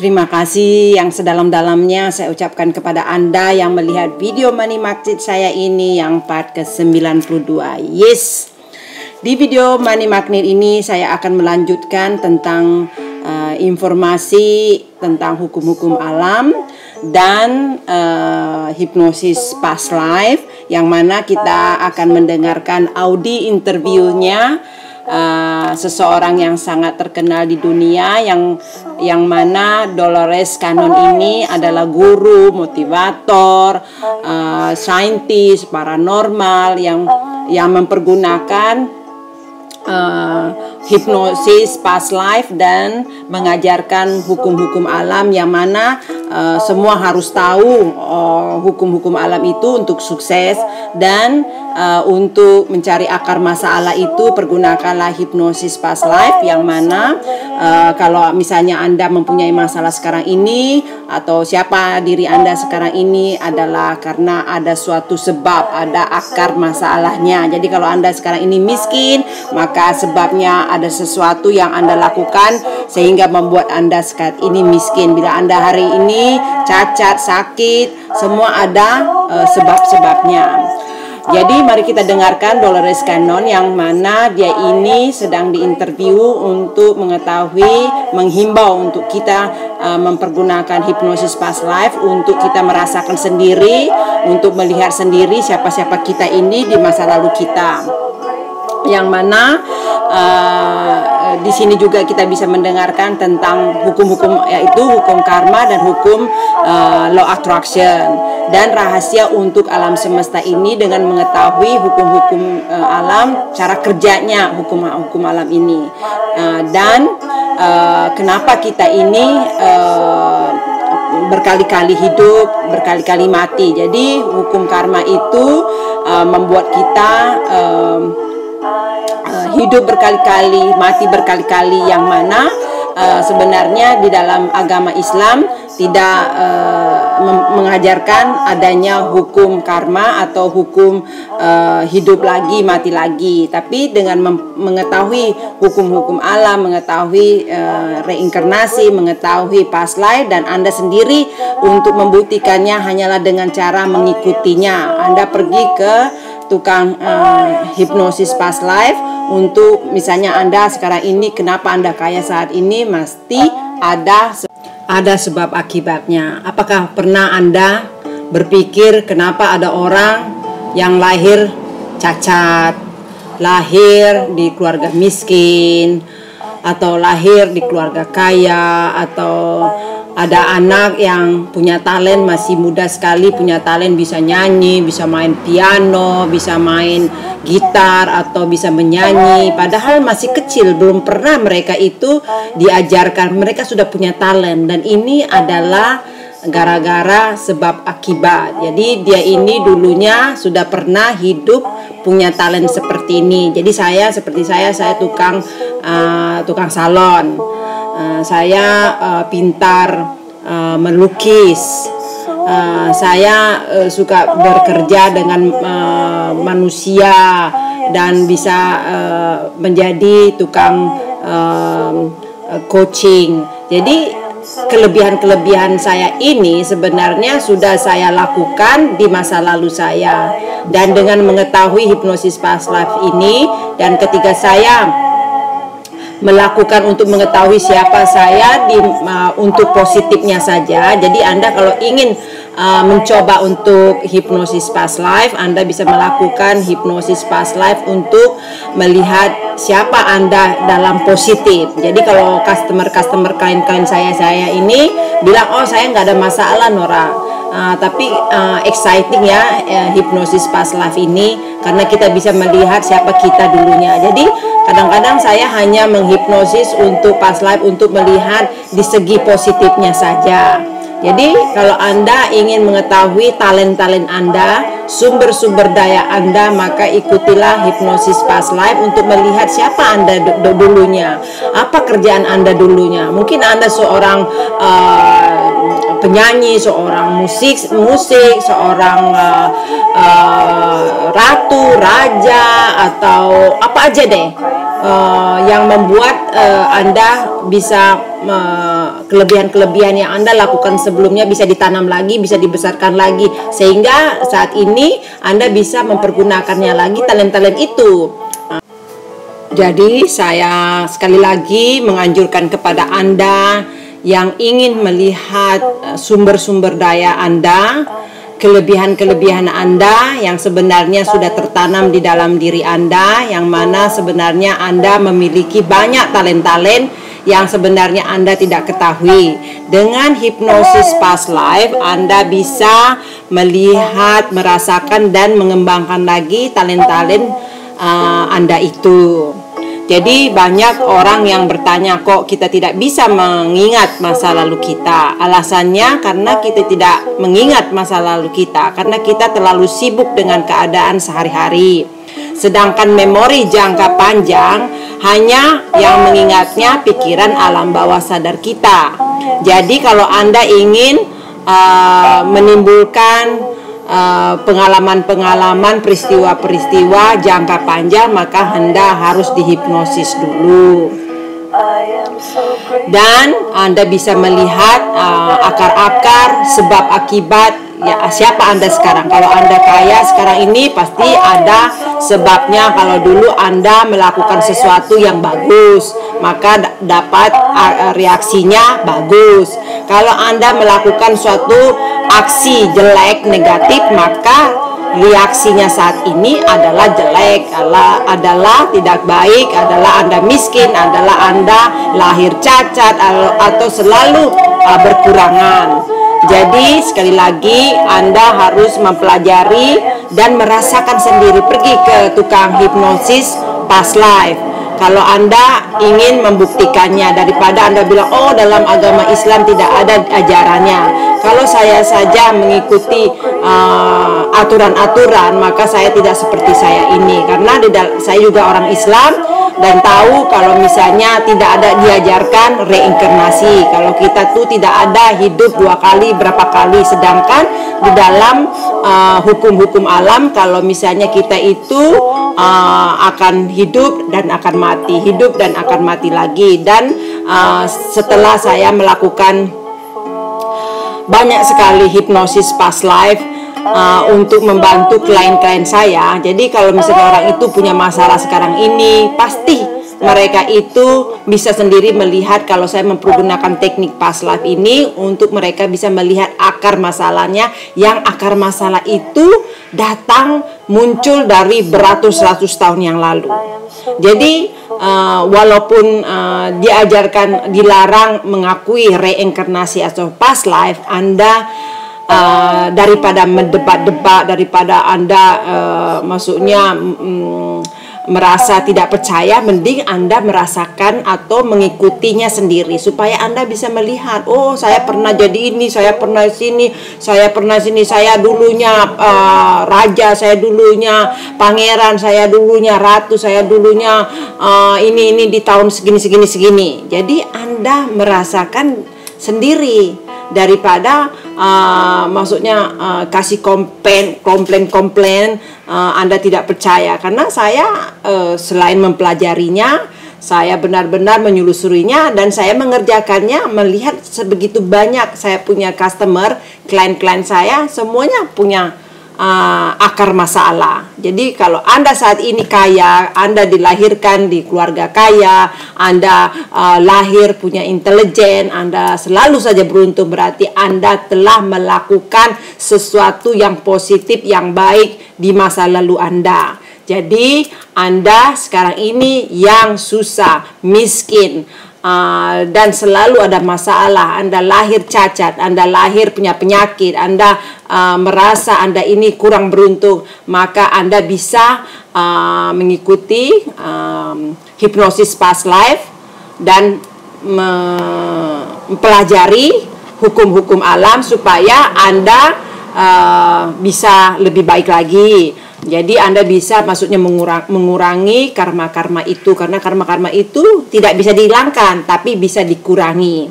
Terima kasih yang sedalam-dalamnya saya ucapkan kepada Anda yang melihat video Money Magnet saya ini yang part ke-92. Yes, di video Money Magnet ini saya akan melanjutkan tentang informasi tentang hukum-hukum alam dan hipnosis past life, yang mana kita akan mendengarkan audio interviewnya seseorang yang sangat terkenal di dunia, yang mana Dolores Cannon ini adalah guru, motivator, saintis, paranormal yang mempergunakan hipnosis past life dan mengajarkan hukum-hukum alam, yang mana semua harus tahu hukum-hukum alam itu untuk sukses. Dan untuk mencari akar masalah itu pergunakanlah hipnosis past life, yang mana kalau misalnya Anda mempunyai masalah sekarang ini atau siapa diri Anda sekarang ini adalah karena ada suatu sebab, ada akar masalahnya. Jadi kalau Anda sekarang ini miskin, maka sebabnya ada sesuatu yang Anda lakukan sehingga membuat Anda sekarang ini miskin. Bila Anda hari ini cacat, sakit, semua ada sebab-sebabnya. Jadi mari kita dengarkan Dolores Cannon, yang mana dia ini sedang diinterview untuk mengetahui, menghimbau untuk kita mempergunakan hipnosis past life untuk kita merasakan sendiri, untuk melihat sendiri siapa-siapa kita ini di masa lalu kita. Yang mana di sini juga kita bisa mendengarkan tentang hukum-hukum, yaitu hukum karma dan hukum law attraction, dan rahasia untuk alam semesta ini dengan mengetahui hukum-hukum alam, cara kerjanya hukum alam ini, dan kenapa kita ini berkali-kali hidup, berkali-kali mati. Jadi hukum karma itu membuat kita hidup berkali-kali, mati berkali-kali, yang mana sebenarnya di dalam agama Islam tidak mengajarkan adanya hukum karma atau hukum hidup lagi, mati lagi. Tapi dengan mengetahui hukum-hukum alam, mengetahui reinkarnasi, mengetahui past life, dan Anda sendiri untuk membuktikannya hanyalah dengan cara mengikutinya. Anda pergi ke tukang hipnosis past life untuk, misalnya Anda sekarang ini kenapa Anda kaya saat ini, mesti ada sebab akibatnya. Apakah pernah Anda berpikir kenapa ada orang yang lahir cacat, lahir di keluarga miskin, atau lahir di keluarga kaya, atau ada anak yang punya talent, masih muda sekali punya talent, bisa nyanyi, bisa main piano, bisa main gitar, atau bisa menyanyi, padahal masih kecil, belum pernah mereka itu diajarkan, mereka sudah punya talent. Dan ini adalah gara-gara sebab akibat. Jadi dia ini dulunya sudah pernah hidup punya talent seperti ini. Jadi saya tukang salon. Saya pintar melukis. Saya suka bekerja dengan manusia dan bisa menjadi tukang coaching. Jadi kelebihan-kelebihan saya ini sebenarnya sudah saya lakukan di masa lalu saya. Dan dengan mengetahui hipnosis past life ini, dan ketika saya melakukan untuk mengetahui siapa saya untuk positifnya saja. Jadi Anda kalau ingin mencoba untuk hipnosis past life, Anda bisa melakukan hipnosis past life untuk melihat siapa Anda dalam positif. Jadi kalau customer klien saya ini bilang, oh saya nggak ada masalah Nora, tapi exciting ya hipnosis past life ini, karena kita bisa melihat siapa kita dulunya. Jadi kadang-kadang saya hanya menghipnosis untuk past life untuk melihat di segi positifnya saja. Jadi kalau Anda ingin mengetahui talent-talent Anda, sumber-sumber daya Anda, maka ikutilah hipnosis past life untuk melihat siapa Anda dulunya, apa kerjaan Anda dulunya. Mungkin Anda seorang penyanyi, seorang musik, seorang ratu, raja, atau apa aja deh. yang membuat Anda bisa kelebihan-kelebihan yang Anda lakukan sebelumnya bisa ditanam lagi, bisa dibesarkan lagi, sehingga saat ini Anda bisa mempergunakannya lagi talent-talent itu. Jadi saya sekali lagi menganjurkan kepada Anda yang ingin melihat sumber-sumber daya Anda, kelebihan-kelebihan Anda yang sebenarnya sudah tertanam di dalam diri Anda, yang mana sebenarnya Anda memiliki banyak talent-talent yang sebenarnya Anda tidak ketahui. Dengan hipnosis past life, Anda bisa melihat, merasakan, dan mengembangkan lagi talent-talent Anda itu. Jadi banyak orang yang bertanya, kok kita tidak bisa mengingat masa lalu kita? Alasannya karena kita tidak mengingat masa lalu kita, karena kita terlalu sibuk dengan keadaan sehari-hari. Sedangkan memori jangka panjang hanya yang mengingatnya pikiran alam bawah sadar kita. Jadi kalau Anda ingin menimbulkan pengalaman-pengalaman, peristiwa-peristiwa jangka panjang, maka Anda harus dihipnosis dulu. Dan Anda bisa melihat akar-akar, sebab akibat, ya siapa Anda sekarang. Kalau Anda kaya sekarang ini pasti ada sebabnya. Kalau dulu Anda melakukan sesuatu yang bagus, maka dapat reaksinya bagus. Kalau Anda melakukan suatu aksi jelek, negatif, maka reaksinya saat ini adalah jelek, adalah tidak baik, adalah Anda miskin, adalah Anda lahir cacat atau selalu berkurangan. Jadi sekali lagi Anda harus mempelajari dan merasakan sendiri. Pergi ke tukang hipnosis past life kalau Anda ingin membuktikannya, daripada Anda bilang, oh dalam agama Islam tidak ada ajarannya. Kalau saya saja mengikuti aturan-aturan, maka saya tidak seperti saya ini. Karena saya juga orang Islam dan tahu kalau misalnya tidak ada diajarkan reinkarnasi. Kalau kita tuh tidak ada hidup 2 kali, berapa kali. Sedangkan di dalam hukum-hukum alam, kalau misalnya kita itu akan hidup dan akan mati, hidup dan akan mati lagi. Dan setelah saya melakukan banyak sekali hipnosis past life untuk membantu klien-klien saya. Jadi kalau misalnya orang itu punya masalah sekarang ini, pasti mereka itu bisa sendiri melihat kalau saya mempergunakan teknik past life ini untuk mereka bisa melihat akar masalahnya, yang akar masalah itu datang muncul dari beratus-ratus tahun yang lalu. Jadi walaupun dilarang mengakui reinkarnasi atau past life, Anda daripada mendebat-debat, daripada Anda maksudnya merasa tidak percaya, mending Anda merasakan atau mengikutinya sendiri supaya Anda bisa melihat, oh saya pernah jadi ini, saya pernah sini, saya pernah sini, saya dulunya raja, saya dulunya pangeran, saya dulunya ratu, saya dulunya ini di tahun segini. Jadi Anda merasakan sendiri daripada maksudnya kasih komplain Anda tidak percaya. Karena saya selain mempelajarinya, saya benar-benar menyelusurinya dan saya mengerjakannya, melihat sebegitu banyak. Saya punya customer, klien-klien saya semuanya punya akar masalah. Jadi kalau Anda saat ini kaya, Anda dilahirkan di keluarga kaya, Anda lahir punya intelijen, Anda selalu saja beruntung, berarti Anda telah melakukan sesuatu yang positif, yang baik di masa lalu Anda. Jadi Anda sekarang ini yang susah, miskin, dan selalu ada masalah, Anda lahir cacat, Anda lahir punya penyakit, Anda merasa Anda ini kurang beruntung, maka Anda bisa mengikuti hipnosis past life dan mempelajari hukum-hukum alam supaya Anda bisa lebih baik lagi. Jadi Anda bisa maksudnya mengurangi karma-karma itu, karena karma-karma itu tidak bisa dihilangkan tapi bisa dikurangi.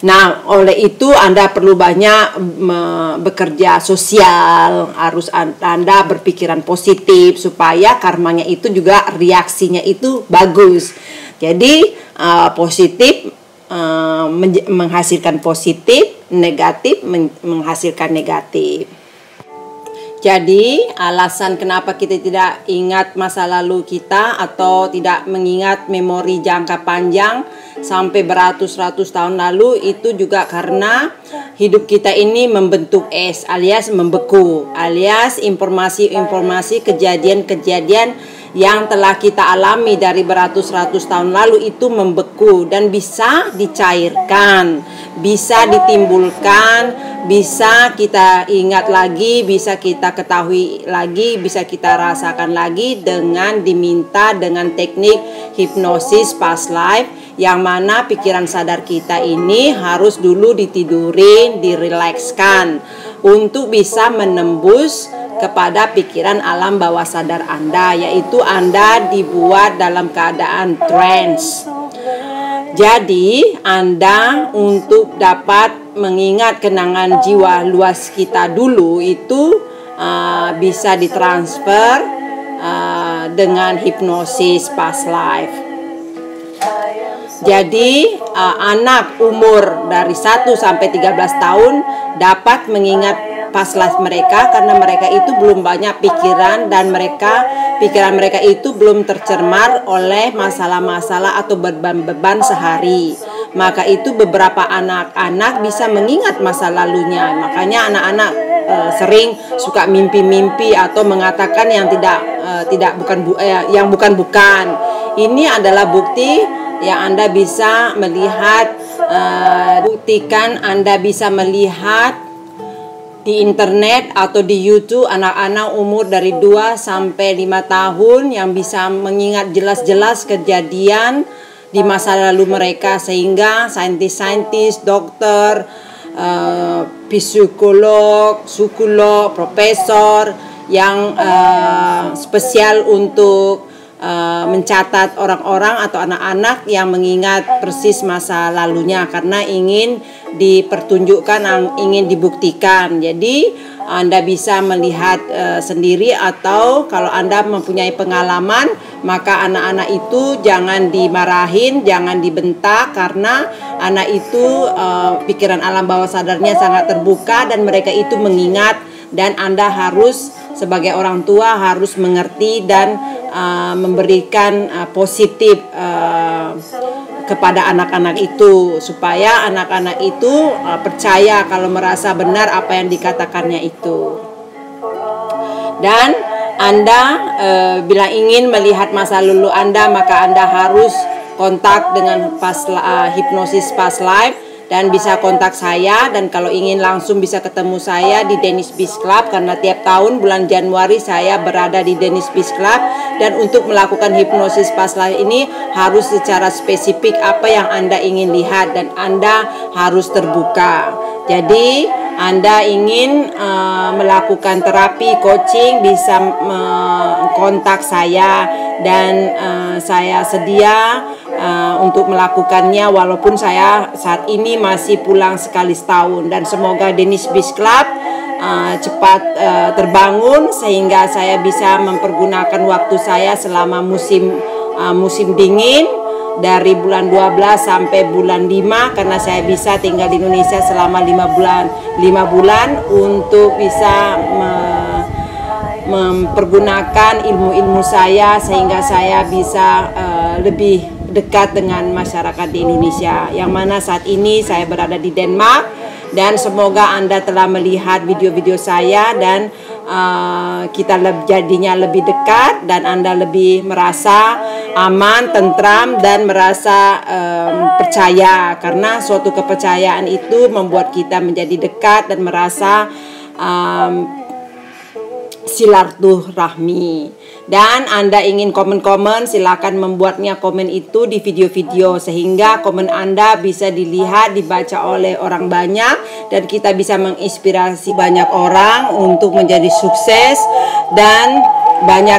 Nah, oleh itu Anda perlu banyak bekerja sosial, harus Anda berpikiran positif supaya karmanya itu juga reaksinya itu bagus. Jadi positif menghasilkan positif, negatif menghasilkan negatif. Jadi alasan kenapa kita tidak ingat masa lalu kita atau tidak mengingat memori jangka panjang sampai beratus-ratus tahun lalu itu juga karena hidup kita ini membentuk es alias membeku, alias informasi-informasi kejadian-kejadian yang telah kita alami dari beratus-ratus tahun lalu itu membeku dan bisa dicairkan, bisa ditimbulkan, bisa kita ingat lagi, bisa kita ketahui lagi, bisa kita rasakan lagi dengan diminta dengan teknik hipnosis past life, yang mana pikiran sadar kita ini harus dulu ditidurin, direlakskan untuk bisa menembus kepada pikiran alam bawah sadar Anda, yaitu Anda dibuat dalam keadaan trance. Jadi Anda untuk dapat mengingat kenangan jiwa luas kita dulu itu bisa ditransfer dengan hipnosis past life. Jadi anak umur dari 1 sampai 13 tahun dapat mengingat past life mereka karena mereka itu belum banyak pikiran dan pikiran mereka itu belum tercemar oleh masalah-masalah atau beban-beban sehari. Maka itu beberapa anak-anak bisa mengingat masa lalunya. Makanya anak-anak sering suka mimpi-mimpi atau mengatakan yang bukan. Ini adalah bukti yang Anda bisa melihat, buktikan Anda bisa melihat di internet atau di YouTube anak-anak umur dari 2 sampai 5 tahun yang bisa mengingat jelas-jelas kejadian di masa lalu mereka, sehingga saintis-saintis, dokter, psikolog, profesor yang spesial untuk mencatat orang-orang atau anak-anak yang mengingat persis masa lalunya karena ingin dipertunjukkan, ingin dibuktikan. Jadi Anda bisa melihat sendiri, atau kalau Anda mempunyai pengalaman, maka anak-anak itu jangan dimarahin, jangan dibentak, karena anak itu pikiran alam bawah sadarnya sangat terbuka dan mereka itu mengingat, dan Anda harus sebagai orang tua harus mengerti dan memberikan positif kepada anak-anak itu, supaya anak-anak itu percaya kalau merasa benar apa yang dikatakannya itu. Dan Anda bila ingin melihat masa lalu Anda, maka Anda harus kontak dengan hipnosis past life, dan bisa kontak saya. Dan kalau ingin langsung bisa ketemu saya di Dennis Beach Club, karena tiap tahun bulan Januari saya berada di Dennis Beach Club. Dan untuk melakukan hipnosis past life ini harus secara spesifik apa yang Anda ingin lihat, dan Anda harus terbuka. Jadi Anda ingin melakukan terapi coaching, bisa kontak saya, dan saya sedia untuk melakukannya, walaupun saya saat ini masih pulang sekali setahun. Dan semoga Dennis Beach Club cepat terbangun sehingga saya bisa mempergunakan waktu saya selama musim dingin dari bulan 12 sampai bulan 5, karena saya bisa tinggal di Indonesia selama 5 bulan untuk bisa mempergunakan ilmu-ilmu saya sehingga saya bisa lebih dekat dengan masyarakat di Indonesia, yang mana saat ini saya berada di Denmark. Dan semoga Anda telah melihat video-video saya, dan kita jadinya lebih dekat, dan Anda lebih merasa aman, tentram, dan merasa percaya, karena suatu kepercayaan itu membuat kita menjadi dekat dan merasa silaturahmi. Dan Anda ingin komen-komen, silakan membuatnya komen itu di video-video, sehingga komen Anda bisa dilihat, dibaca oleh orang banyak, dan kita bisa menginspirasi banyak orang untuk menjadi sukses dan banyak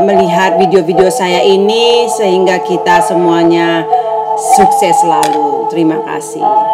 melihat video-video saya ini, sehingga kita semuanya sukses selalu. Terima kasih.